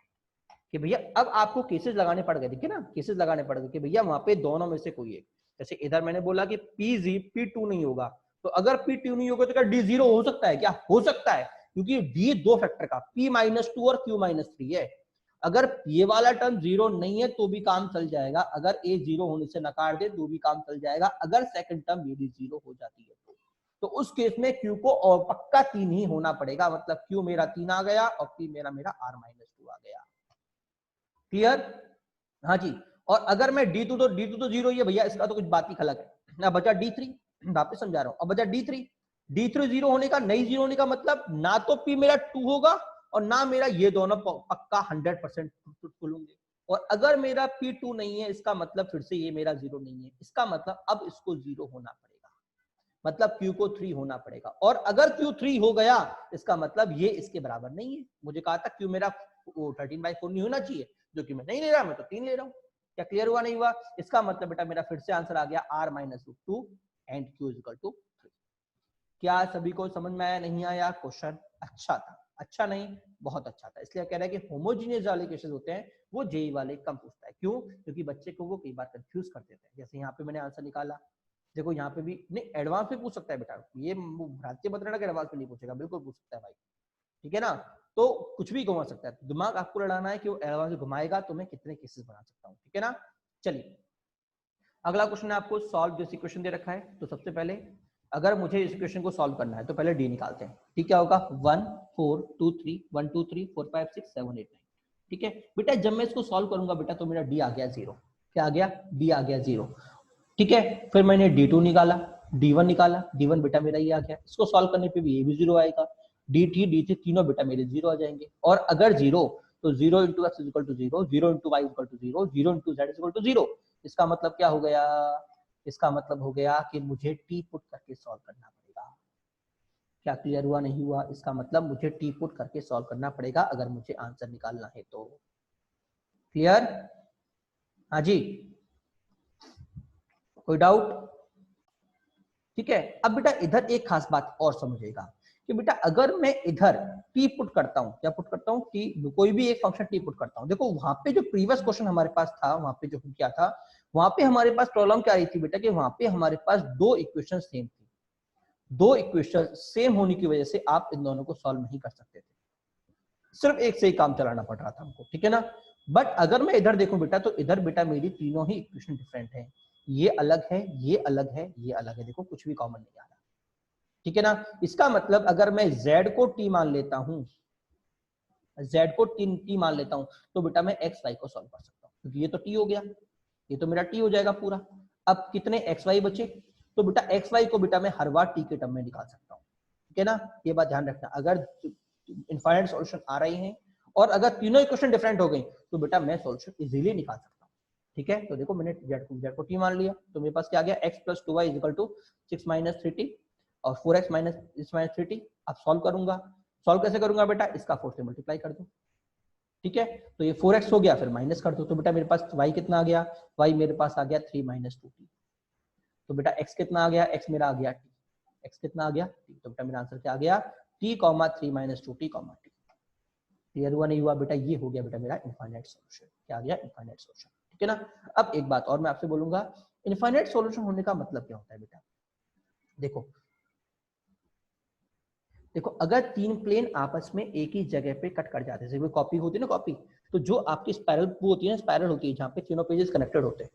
कि भैया अब आपको केसेस लगाने पड़ गए, देखिए ना, केसेस लगाने पड़ गए कि भैया वहां पे दोनों में से कोई एक, जैसे इधर मैंने बोला कि P2 नहीं होगा, तो अगर P2 नहीं होगा तो क्या D 0 हो सकता है? क्या हो सकता है? क्योंकि D दो फैक्टर का P-2 और Q-3 है। अगर ये वाला टर्म 0 नहीं है तो भी काम चल जाएगा, अगर A 0 होने से नकार दे तो भी काम चल जाएगा, अगर सेकंड टर्म ये भी 0 हो जाती है तो उस केस में Q को और पक्का 3 ही होना पड़ेगा, मतलब Q मेरा 3 आ गया और P मेरा R-2 आ गया। क्लियर? हाँ जी। और अगर मैं D2 तो 0 ही है भैया, इसका तो कुछ बात ही अलग है ना। बचा D3, वापस समझा रहा हूं, अब बचा D3 0 होने का, नहीं 0 होने का मतलब ना तो P मेरा 2 होगा और ना मेरा ये दोनों पक्का 100% ट्रूथफुल होंगे। और अगर मेरा P2 नहीं है, इसका मतलब फिर से ये मेरा 0 नहीं है, इसका मतलब अब इसको 0 होना पड़ेगा, मतलब Q को 3 होना पड़ेगा। और अगर Q 3 हो गया इसका मतलब ये इसके बराबर नहीं है। मुझे कहा था Q मेरा 13/4 नहीं होना चाहिए, जो कि मैं नहीं ले रहा, मैं तो 3 ले रहा हूं। क्या क्लियर हुआ नहीं हुआ? इसका मतलब बेटा मेरा फिर से आंसर आ गया R-2 एंड Q = 3। क्या सभी को समझ में आया नहीं आया? क्वेश्चन अच्छा था? अच्छा नहीं, बहुत अच्छा था। इसलिए कह रहा है कि होमोजीनियस वाले केसेस होते हैं वो जेई वाले कम पूछता है। क्यों? क्योंकि बच्चे को वो कई बार कंफ्यूज कर देते हैं। जैसे यहाँ पे मैंने आंसर निकाला, देखो यहाँ पे भी नहीं, एडवांस में पूछ सकता है बेटा, ये भारतीय बतरना के एडवांस में नहीं पूछेगा, बिल्कुल पूछ सकता है भाई, ठीक है ना। तो कुछ भी घुमा सकता है, दिमाग आपको लड़ाना है कि वो एडवांस में घुमाएगा तो मैं कितने केसेस बना सकता हूँ, ठीक है ना। चलिए अगला क्वेश्चन आपको सॉल्व दिस इक्वेशन दे रखा है। तो सबसे पहले अगर मुझे इस इक्वेशन को सॉल्व करना है तो पहले डी निकालते हैं। ठीक, क्या होगा? 1 4 2 3 1 2 3 4 5 6 7 8 9। ठीक है बेटा, जब मैं इसको सॉल्व करूंगा बेटा तो मेरा डी आ गया 0। क्या आ गया? डी आ गया 0। ठीक है, फिर मैंने D2 निकाला, D1 निकाला, D1 बेटा मेरा ये आ गया। इसको सॉल्व करने पे भी ये भी 0 आएगा। D3 तीनों बेटा मेरे 0 आ जाएंगे। और अगर 0 तो 0 × x = 0, 0 × y = 0, 0 × z = 0। इसका मतलब क्या हो गया? इसका मतलब हो गया कि मुझे t पुट करके सॉल्व करना पड़ेगा। क्या क्लियर हुआ नहीं हुआ? इसका मतलब मुझे t पुट करके सॉल्व करना पड़ेगा अगर मुझे आंसर निकालना है तो। क्लियर? हाँ जी, कोई डाउट? ठीक है, अब बेटा इधर एक खास बात और समझेगा कि बेटा अगर मैं इधर t पुट करता हूँ, क्या पुट करता हूँ, t कोई भी एक फंक्शन t पुट करता हूँ, देखो वहां पे जो प्रीवियस क्वेश्चन हमारे पास था, वहां पे जो क्या था, वहां पे हमारे पास प्रॉब्लम क्या आई थी बेटा कि वहां पे हमारे पास दो इक्वेशन सेम थी, दो इक्वेशन सेम होने की वजह से आप इन दोनों को सॉल्व नहीं कर सकते थे, सिर्फ एक से ही काम चलाना पड़ रहा था हमको, ठीक है ना। बट अगर मैं इधर देखूं बेटा तो इधर बेटा मेरी तीनों ही इक्वेशन डिफरेंट है, ये अलग है, ये अलग है, ये अलग है, देखो कुछ भी कॉमन नहीं आ रहा, ठीक है ना। इसका मतलब अगर मैं z को t मान लेता हूं, z को t मान लेता हूं, तो बेटा मैं x y को सॉल्व कर सकता हूं, क्योंकि ये तो t हो गया, ये तो मेरा t हो जाएगा पूरा। अब कितने x y बचे, तो बेटा x y को बेटा मैं हर बार t के टर्म में निकाल सकता हूं, ठीक है ना। ये बात ध्यान रखना, अगर इनफाइनाइट सॉल्यूशन आ रही हैं और अगर तीनों इक्वेशन डिफरेंट हो गई तो बेटा मैं सॉल्यूशन इजीली निकाल सकता हूं, ठीक है। तो देखो मैंने z को t मान लिया, तो मेरे पास क्या आ गया, x + 2y = 6 - 3t और 4x - 3t। अब सॉल्व करूंगा, सॉल्व कैसे करूंगा बेटा, इसका 4 से मल्टीप्लाई कर दो, ठीक है। तो ये 4x हो गया, फिर माइनस कर दो, तो बेटा मेरे पास y कितना आ गया, y मेरे पास आ गया 3 - 2t। तो बेटा x कितना आ गया, x मेरा आ गया t, x कितना आ गया t, तो बेटा मेरा आंसर क्या आ गया, t, 3 - 2t, t। क्लियर हुआ नहीं हुआ बेटा, ये हो गया बेटा मेरा इनफाइनाइट सॉल्यूशन, क्या आ गया, इनफाइनाइट सॉल्यूशन, ठीक है ना। अब एक बात और मैं आपसे बोलूंगा, इनफाइनाइट सॉल्यूशन होने का मतलब क्या होता है बेटा, देखो देखो अगर तीन प्लेन आपस में एक ही जगह पे कट कर जाते हैं, जैसे कॉपी होती है ना, कॉपी, तो जो आपकी स्पाइरल वो होती है ना, स्पाइरल होती है जहाँ पे तीनों पेजेस कनेक्टेड होते हैं।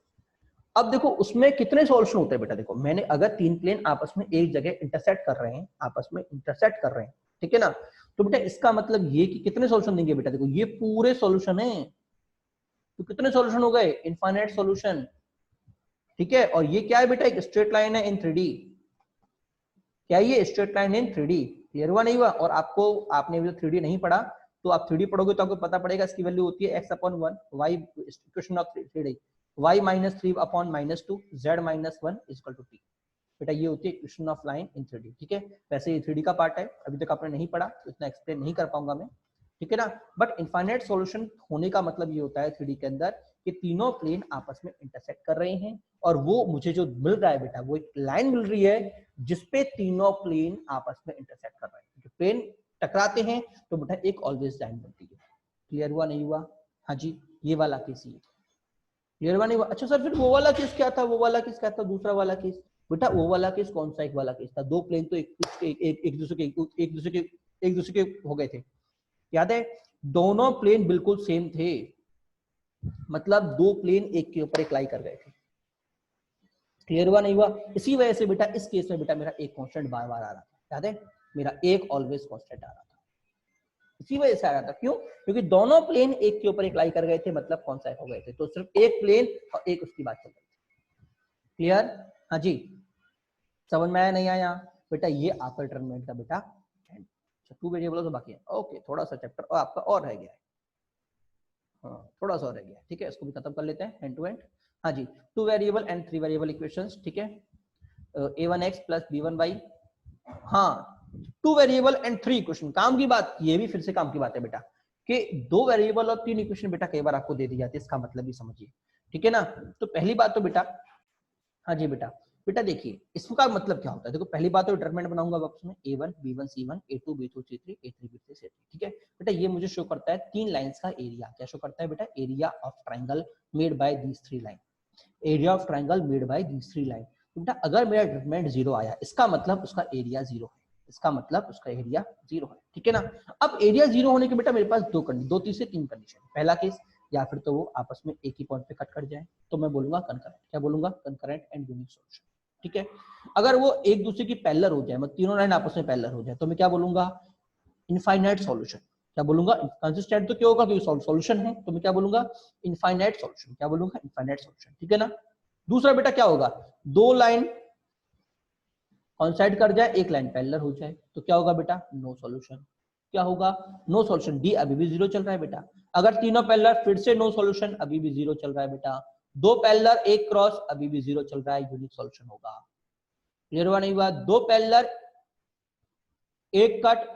अब देखो उसमें कितने सॉल्यूशन होते हैं बेटा, देखो मैंने अगर तीन प्लेन आपस में एक जगह इंटरसेक्ट कर रहे हैं, आपस में इंटरसेक्ट कर रहे हैं, ठीक है ना, तो बेटा इसका मतलब ये कि कितने सॉल्यूशन देंगे बेटा, देखो ये पूरे सॉल्यूशन है, तो कितने सॉल्यूशन हो गए, इनफाइनाइट सॉल्यूशन, ठीक है। और ये क्या है बेटा, एक स्ट्रेट लाइन है इन 3D, क्या ये straight line in 3D, clear हुआ नहीं हुआ। और आपको, आपने भी 3D नहीं पढ़ा, तो आप 3D पढ़ोगे तो आपको पता पड़ेगा इसकी वैल्यू होती है x/1, y equation of 3D, y - 3/-2, z - 1 = t, बेटा ये होती है equation of line in 3D, ठीक है। वैसे ये 3D का पार्ट है, अभी तक आपने नहीं पढ़ा तो इतना एक्सप्लेन नहीं कर पाऊंगा मैं, ठीक है ना। बट इनफाइनाइट सॉल्यूशन होने का मतलब ये होता है 3D के अंदर कि तीनों प्लेन आपस में इंटरसेक्ट कर रहे हैं, और वो मुझे जो मिल रहा है बेटा, वो एक लाइन मिल रही है जिसपे तीनों प्लेन आपस में इंटरसेक्ट कर रहे हैं, जो प्लेन टकराते हैं तो बेटा एक ऑलवेज लाइन बनती है। क्लियर हुआ नहीं हुआ, हाँ जी, ये वाला केस, ये क्लियर हुआ नहीं हुआ। अच्छा सर फिर वो वाला केस क्या था, वो वाला केस क्या था, दूसरा वाला केस, बेटा वो वाला केस कौन सा एक वाला केस था, दो प्लेन तो एक दूसरे के हो गए थे, याद है, दोनों प्लेन बिल्कुल सेम थे, मतलब दो प्लेन एक के ऊपर एक लाई कर गए थे। क्लियर हुआ नहीं हुआ। इसी वजह से बेटा इस केस में बेटा मेरा एक कांस्टेंट बार बार आ रहा था, याद है, मेरा एक ऑलवेज कांस्टेंट आ रहा था, इसी वजह से आ रहा था, क्यों, क्योंकि दोनों प्लेन एक के ऊपर एक लाई कर गए थे, मतलब कौन सा हो गए थे, तो सिर्फ एक प्लेन और एक उसकी बात चल रही थी। क्लियर, हाँ जी, समझ में आया नहीं आया बेटा, ये आपका डिटरमिनेंट का बेटा 2 वेरिएबल तो बाकी है, ओके, थोड़ा सा चैप्टर और आपका और रह गया है, हाँ थोड़ा सा और रह गया, ठीक है, इसको भी खत्म कर लेते हैं एंड टू एंड। हाँ जी, 2 वेरिएबल एंड 3 वेरिएबल इक्वेशंस, ठीक है, a1x + b1y, हाँ 2 वेरिएबल एंड 3 इक्वेशन, काम की बात, ये भी फिर से काम की बात है बेटा, कि 2 वेरिएबल और 3 इक्वेशन बेटा कई बार आपको दे दी जाती है, इसका मतलब भी समझिए, ठीक है ना। तो पहली बात तो बेटा, हाँ जी बेटा, बेटा देखिए इसका मतलब क्या होता है, देखो पहली बात तो डिटरमिनेंट बनाऊंगा वापस में, a1 b1 c1 a2 b2 c3 a3 b3 c3, ठीक है बेटा। ये मुझे शो करता है तीन लाइंस का एरिया, क्या शो करता है बेटा, area of triangle made by these three line, area of triangle made by these three line. तो बेटा अगर मेरा डिटरमिनेंट 0 आया, इसका मतलब उसका एरिया 0 है, इसका मतलब उसका एरिया 0 है, ठीक है ना। अब एरिया 0 होने के बेटा मेरे पास दो तीन कंडीशन, पहला केस, या फिर तो वो आपस में एक ही पॉइंट पे कट कर जाए, तो मैं बोलूंगा कंकरेंट, क्या बोलूंगा, कंकरेंट एंड यूनिक सॉल्यूशन, ठीक है। अगर वो एक दूसरे की पैरेलल हो जाए, मतलब तीनों लाइन आपस में पैरेलल हो जाए, तो मैं क्या बोलूंगा, इनफाइनाइट सॉल्यूशन, क्या बोलूंगा, कंसिस्टेंट तो क्या होगा क्योंकि सॉल्यूशन है, तो मैं क्या बोलूंगा, इनफाइनाइट सॉल्यूशन, क्या बोलूंगा, इनफाइनाइट सॉल्यूशन, ठीक है ना। दूसरा बेटा क्या होगा, दो लाइन कॉन्साइड कर जाए, एक लाइन पैरेलल हो जाए, तो क्या होगा बेटा, नो सॉल्यूशन, क्या होगा, नो सॉल्यूशन, डी अभी भी 0 चल रहा है बेटा। अगर तीनों पैरेलल, फिर से नो सॉल्यूशन, अभी भी 0 चल रहा है बेटा। दो पैरेलल एक क्रॉस, अभी भी 0 चल रहा है, यूनिक सॉल्यूशन होगा। क्लियर हुआ नहीं हुआ, दो पैरेलल एक कट,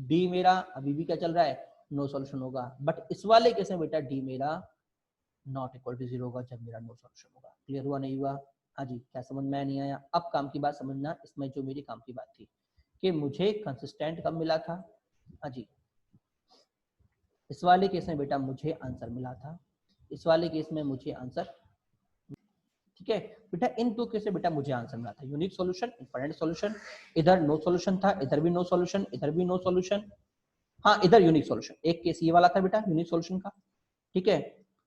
डी मेरा अभी भी क्या चल रहा है, नो सॉल्यूशन होगा। बट इस वाले केस में बेटा डी मेरा नॉट इक्वल टू 0 होगा जब मेरा नो सॉल्यूशन होगा। क्लियर हुआ नहीं हुआ, हाँ जी, क्या समझ में नहीं आया, अब काम की बात समझना, इसमें जो मेरी काम की बात थी कि मुझे कंसिस्टेंट कब मिला था। हाँ जी, इस वाले केस में बेटा मुझे आंसर मिला था, इस वाले केस में मुझे आंसर, ठीक है बेटा, इन दो केस में बेटा मुझे आंसर मिला था। यूनिक सॉल्यूशन, इनफाइनाइट सॉल्यूशन, इधर नो सॉल्यूशन था, इधर भी नो सॉल्यूशन, इधर भी नो सॉल्यूशन, हाँ इधर यूनिक सॉल्यूशन, एक केस ये वाला था बेटा यूनिक सॉल्यूशन का, ठीक है।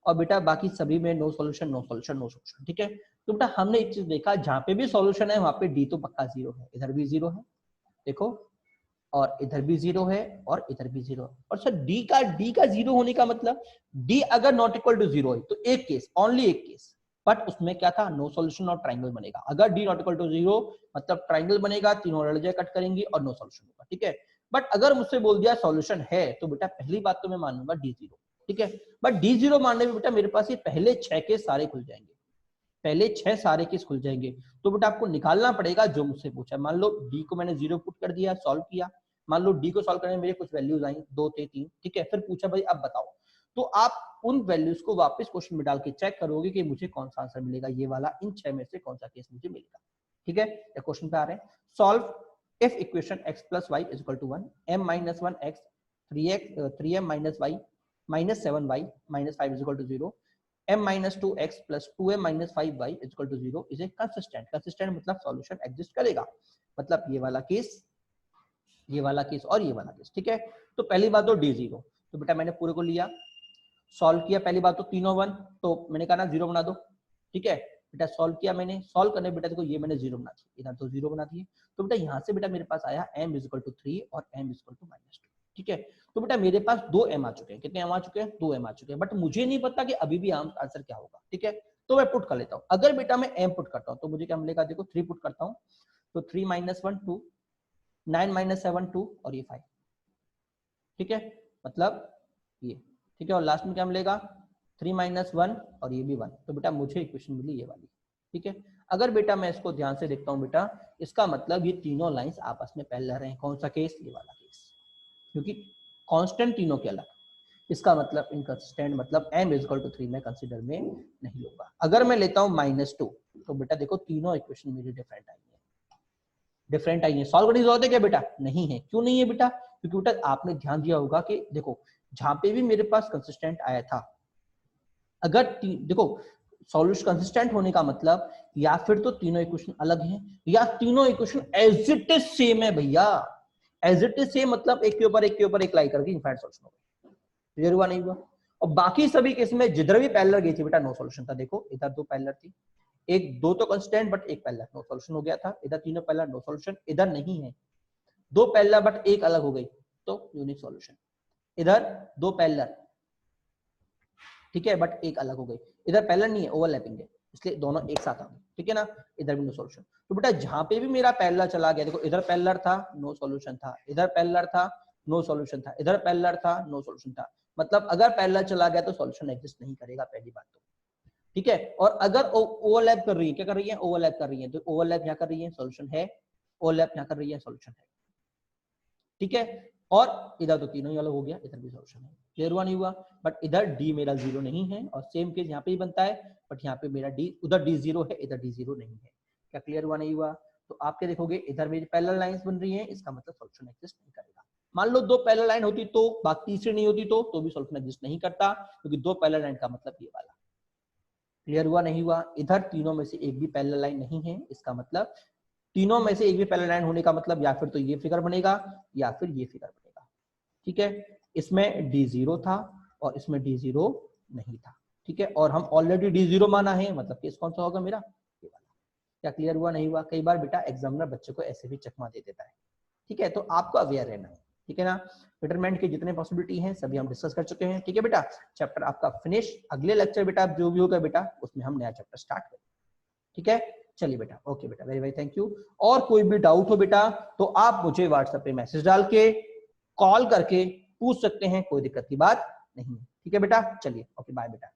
और बेटा बाकी सभी में no solution no solution no solution, ठीक है। तो बेटा हमने एक चीज देखा, जहां पे भी सॉल्यूशन है वहां पे डी तो पक्का जीरो है, इधर भी जीरो है देखो, और इधर भी जीरो है और इधर भी जीरो है। और सर डी का जीरो होने का मतलब, डी अगर नॉट इक्वल टू जीरो है तो एक केस, ओनली एक केस, बट उसमें क्या था, नो सॉल्यूशन और ट्राइंगल बनेगा। अगर D not equal to zero मतलब ट्राइंगल बनेगा, तीनों लड़ जाए कट करेंगी और नो सॉल्यूशन होगा, ठीक है। बट अगर मुझसे बोल दिया सॉल्यूशन है तो बेटा पहली बात तो मैं मानूंगा डी जीरो, ठीक है। बट डी जीरो मानने में बेटा मेरे पास ये पहले 6 केस सारे खुल जाएंगे, पहले 6 सारे केस खुल जाएंगे। तो बेटा आपको निकालना पड़ेगा जो मुझसे पूछा। मान लो डी को मैंने जीरो पुट कर दिया, सॉल्व किया, मान लो डी को सॉल्व करने में मेरे कुछ वैल्यूज आई 2 थे 3, ठीक है। फिर पूछा भाई अब बताओ, तो आप उन वैल्यूज को वापस क्वेश्चन में डाल के चेक करोगे कि मुझे कौन सा आंसर मिलेगा, ये वाला, इन 6 में से कौन सा केस मुझे मिलेगा, ठीक है। क्वेश्चन पे आ रहे हैं, solve if equation x plus y is equal to 1, m minus 1x 3m minus y minus 7y minus 5 is equal to 0, m minus 2x plus 2m minus 5y is equal to 0 is a consistent। Consistent मतलब solution exist करेगा, मतलब ये वाला case, ये वाला case और ये वाला केस, ठीक है। तो पहली बात तो डी जीरो, तो बेटा मैंने पूरे को लिया, सॉल्व किया, पहली बात तो तीनों 1, तो मैंने कहा ना जीरो बना दो, ठीक है बेटा। सॉल्व किया मैंने, सॉल्व करने बेटा देखो ये मैंने जीरो बना दिया, इधर तो जीरो बना दिए, तो बेटा यहाँ से बेटा मेरे पास आया m इज इक्वल टू 3 और m इज इक्वल टू -2, ठीक है। तो बेटा मेरे पास 2 m आ चुके हैं, कितने m आ चुके हैं, 2 m आ चुके हैं, बट मुझे नहीं पता कि अभी भी आंसर क्या होगा, ठीक है। तो मैं पुट कर लेता हूँ, अगर बेटा मैं m पुट करता हूँ तो मुझे क्या मिलेगा, देखो 3 पुट करता हूँ तो 3 minus 1 2, 9 minus 7 2 और ये 5, ठीक है, मतलब ये, ठीक है। और लास्ट में क्या मिलेगा, 3 minus 1 और ये भी 1, तो बेटा मुझे इक्वेशन मिली ये वाली, ठीक है। अगर बेटा मैं इसको ध्यान से देखता हूँ बेटा, इसका मतलब ये तीनों लाइंस आपस में पैरेलल हैं। कौन सा केस, ये वाला केस, क्योंकि कांस्टेंट तीनों के अलग, इसका मतलब इनकंसिस्टेंट, मतलब m इज इक्वल टू 3 मैं कंसीडर में नहीं लूंगा। अगर मैं लेता हूँ -2 तो बेटा देखो तीनों इक्वेशन मेरी डिफरेंट आई है, डिफरेंट आई है। सॉल्व करने की जरूरत है क्या बेटा, नहीं है। क्यों नहीं है बेटा, क्योंकि बेटा आपने ध्यान दिया होगा कि देखो जहां पे भी मेरे पास कंसिस्टेंट आया था, अगर देखो सॉल्यूशन कंसिस्टेंट होने का मतलब या फिर तो तीनों इक्वेशन अलग हैं या तीनों equation as it is same है भैया, एज इट इज सेम मतलब एक के ऊपर एक के ऊपर एक लाई करके इनफाइनाइट सॉल्यूशन हो गया, क्लियर हुआ नहीं हुआ। और बाकी सभी केस में जिधर भी पैरेलल गई थी बेटा नो सॉल्यूशन था, देखो इधर 2 पैरेलल थी, एक 2 तो कांस्टेंट बट एक पैरेलल, नो सॉल्यूशन हो गया था, इधर तीनों पैरेलल नो सॉल्यूशन, इधर नहीं है 2 पैरेलल बट एक अलग हो गई तो यूनिक सॉल्यूशन, इधर 2 पैरेलल, ठीक है, बट एक अलग हो गई, इधर पैरेलल नहीं है ओवरलैपिंग है, इसलिए दोनों एक साथ आ गए, ठीक है ना, इधर भी नो सॉल्यूशन। तो बेटा जहां पे भी मेरा पैरेलल चला गया, देखो इधर पैरेलल था नो सॉल्यूशन था, इधर पैरेलल था नो सॉल्यूशन था, इधर पैरेलल था नो सॉल्यूशन था, मतलब अगर पैरेलल चला गया तो सॉल्यूशन एग्जिस्ट नहीं करेगा, पहली बात तो, ठीक है। और अगर ओवरलैप कर रही है, क्या कर रही है, ओवरलैप कर रही है, तो ओवरलैप यहाँ कर रही है सॉल्यूशन है, ओवरलैप यहाँ कर रही है सॉल्यूशन है, ठीक है। और इधर तो तीनों ही अलग हो गया, इधर भी सॉल्यूशन है, क्लियर हुआ नहीं हुआ। बट इधर डी मेरा जीरो नहीं है और सेम केस यहाँ पे ही बनता है, बट यहाँ पे मेरा डी, उधर डी जीरो है, इधर डी जीरो नहीं है, क्या क्लियर हुआ नहीं हुआ। तो आपके देखोगे इधर मेरी पैरेलल लाइंस बन रही हैं, इसका मतलब सॉल्यूशन एग्जिस्ट नहीं करेगा। मान लो 2 पैरेलल लाइन होती तो, बाकी तीसरी नहीं होती तो भी सॉल्यूशन एग्जिस्ट नहीं करता, क्योंकि 2 पैरेलल लाइन का मतलब ये वाला, क्लियर हुआ नहीं हुआ। इधर तीनों में से एक भी पैरेलल लाइन नहीं है, इसका मतलब तीनों में से एक भी पैरेलल लाइन होने का मतलब या फिर तो ये फिगर बनेगा या फिर ये फिगर बनेगा, ठीक है। इसमें डी जीरो था और इसमें डी जीरो नहीं था, ठीक है। और हम ऑलरेडी डी जीरो माना है, मतलब केस कौन सा होगा मेरा, ये वाला। क्या क्लियर हुआ नहीं हुआ। कई बार बेटा एग्जामिनर बच्चे को ऐसे भी चकमा दे देता है, ठीक है, तो आपको अवेयर रहना है, ठीक है ना। डिटरमिनेंट के जितने पॉसिबिलिटी हैं सभी हम डिस्कस कर चुके हैं, ठीक है बेटा। चैप्टर आपका फिनिश, अगले लेक्चर बेटा जो भी होगा बेटा उसमें हम नया चैप्टर स्टार्ट करेंगे, ठीक है। चलिए बेटा, ओके बेटा, वेरी वेरी थैंक यू। और कोई भी डाउट हो बेटा तो आप मुझे व्हाट्सएप पे मैसेज डाल के, कॉल करके पूछ सकते हैं, कोई दिक्कत की बात नहीं है, ठीक है बेटा। चलिए ओके, बाय बेटा।